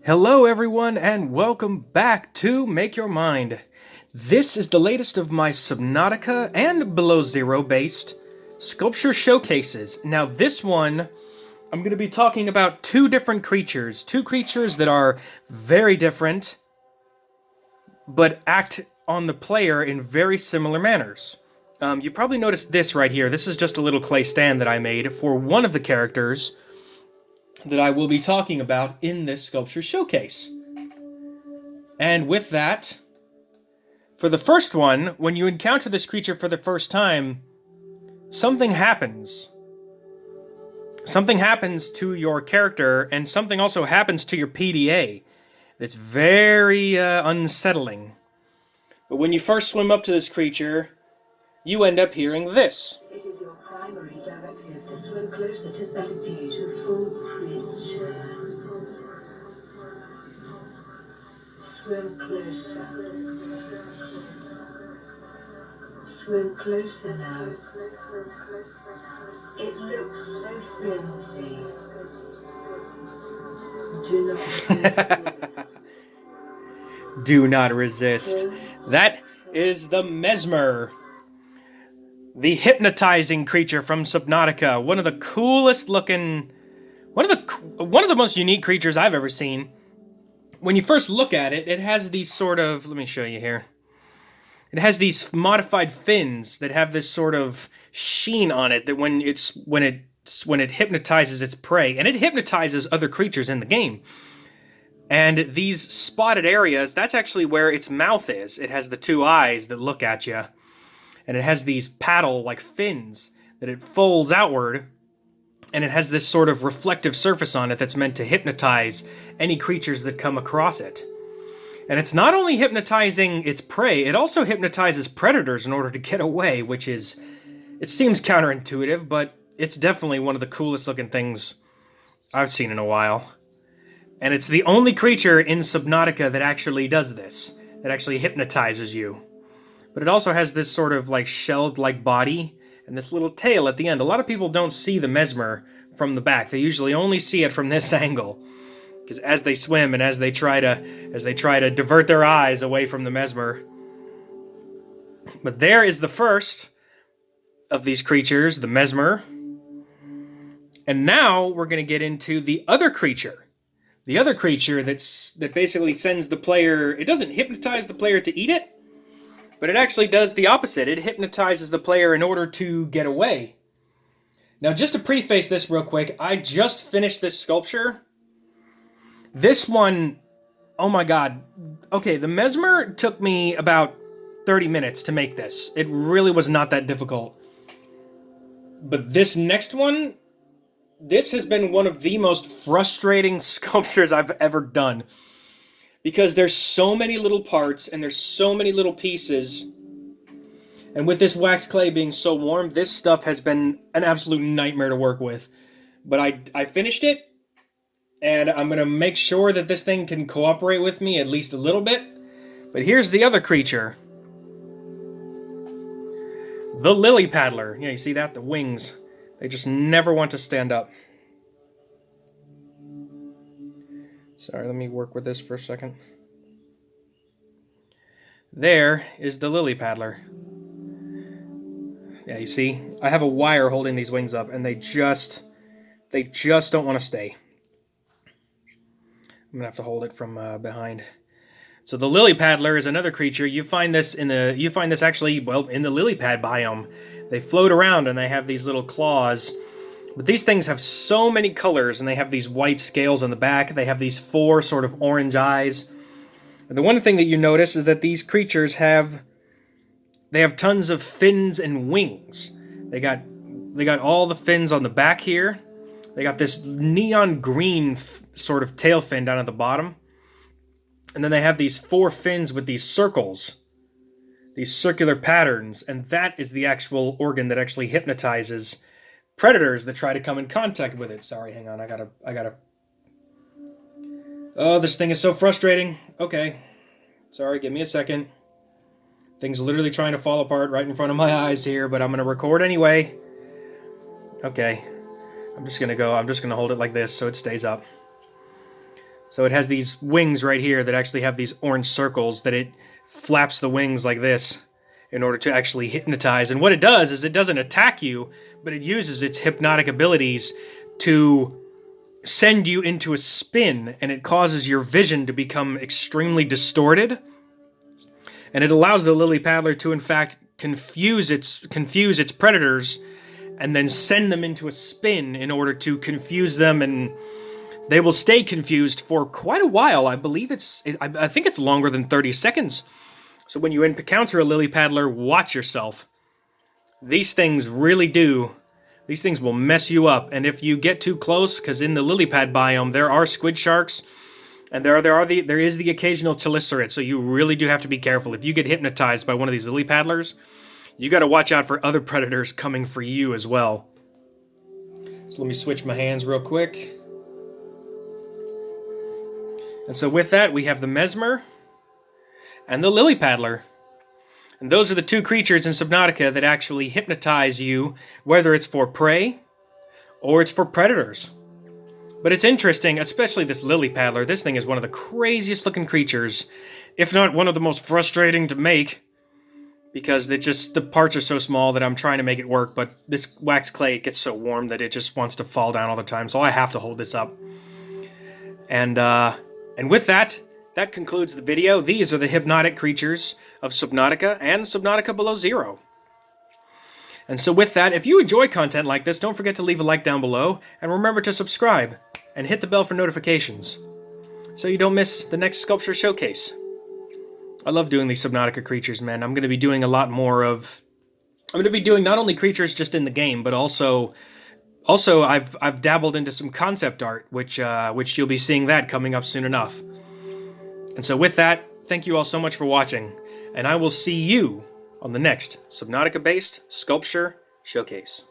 Hello everyone and welcome back to Make Your Mind. This is the latest of my Subnautica and Below Zero based sculpture showcases. Now this one, I'm going to be talking about two different creatures. Two creatures that are very different, but act on the player in very similar manners. You probably noticed this right here. This is just a little clay stand that I made for one of the characters that I will be talking about in this sculpture showcase. And with that, for the first one, when you encounter this creature for the first time, something happens. Something happens to your character, and something also happens to your PDA that's very unsettling. But when you first swim up to this creature, you end up hearing this. It is your primary directive to swim closer to that beautiful creature. Swim closer. Swim closer now. It looks so friendly. Do not resist. Do not resist. That is the Mesmer. The hypnotizing creature from Subnautica, one of the coolest looking, one of the most unique creatures I've ever seen. When you first look at it, it has these sort of, let me show you here. It has these modified fins that have this sort of sheen on it that when it hypnotizes its prey, and it hypnotizes other creatures in the game. And these spotted areas, that's actually where its mouth is. It has the two eyes that look at you. And it has these paddle-like fins that it folds outward, and it has this sort of reflective surface on it that's meant to hypnotize any creatures that come across it. And it's not only hypnotizing its prey, it also hypnotizes predators in order to get away, which is, it seems counterintuitive, but it's definitely one of the coolest looking things I've seen in a while. And it's the only creature in Subnautica that actually does this, that actually hypnotizes you. But it also has this sort of like shelled-like body and this little tail at the end. A lot of people don't see the Mesmer from the back. They usually only see it from this angle. Because as they swim and as they try to divert their eyes away from the Mesmer. But there is the first of these creatures, the Mesmer. And now we're going to get into the other creature. The other creature that basically sends the player, it doesn't hypnotize the player to eat it, but it actually does the opposite. It hypnotizes the player in order to get away. Now, just to preface this real quick, I just finished this sculpture. This one, oh my god. Okay, the Mesmer took me about 30 minutes to make this. It really was not that difficult. But this next one, this has been one of the most frustrating sculptures I've ever done. Because there's so many little parts, and there's so many little pieces. And with this wax clay being so warm, this stuff has been an absolute nightmare to work with. But I finished it, and I'm going to make sure that this thing can cooperate with me at least a little bit. But here's the other creature. The Lilly Paddler. Yeah, you see that? The wings. They just never want to stand up. Sorry, let me work with this for a second. There is the Lilly Paddler. Yeah, you see? I have a wire holding these wings up, and they just don't want to stay. I'm going to have to hold it from behind. So the Lily Paddler is another creature. You find this actually, well, in the lily pad biome. They float around, and they have these little claws. But these things have so many colors, and they have these white scales on the back. They have these four sort of orange eyes. And the one thing that you notice is that these creatures have tons of fins and wings. They got all the fins on the back here. They got this neon green sort of tail fin down at the bottom. And then they have these four fins with these circles. These circular patterns. And that is the actual organ that actually hypnotizes predators that try to come in contact with it. Sorry, hang on. I gotta... Oh, this thing is so frustrating. Okay. Sorry, give me a second. Thing's literally trying to fall apart right in front of my eyes here, but I'm going to record anyway. Okay. I'm just going to hold it like this so it stays up. So it has these wings right here that actually have these orange circles that it flaps the wings like this in order to actually hypnotize. And what it does is it doesn't attack you, but it uses its hypnotic abilities to send you into a spin, and it causes your vision to become extremely distorted. And it allows the lily paddler to, in fact, confuse its predators and then send them into a spin in order to confuse them, and they will stay confused for quite a while. I believe I think it's longer than 30 seconds. So when you encounter a lily paddler, watch yourself. These things really do. These things will mess you up, and if you get too close, because in the lily pad biome there are squid sharks, and there is the occasional chelicerates, so you really do have to be careful. If you get hypnotized by one of these lily paddlers, you got to watch out for other predators coming for you as well. So let me switch my hands real quick. And so with that, we have the Mesmer and the Lily Paddler. And those are the two creatures in Subnautica that actually hypnotize you, whether it's for prey or it's for predators. But it's interesting, especially this Lily Paddler. This thing is one of the craziest looking creatures, if not one of the most frustrating to make, because the parts are so small that I'm trying to make it work, but this wax clay gets so warm that it just wants to fall down all the time, so I have to hold this up. And with that concludes the video. These are the hypnotic creatures of Subnautica and Subnautica Below Zero. And so with that, if you enjoy content like this, don't forget to leave a like down below, and remember to subscribe and hit the bell for notifications so you don't miss the next sculpture showcase. I love doing these Subnautica creatures, man. I'm going to be doing a lot more of... I'm going to be doing not only creatures just in the game, but also I've dabbled into some concept art, which you'll be seeing that coming up soon enough. And so with that, thank you all so much for watching, and I will see you on the next Subnautica-based sculpture showcase.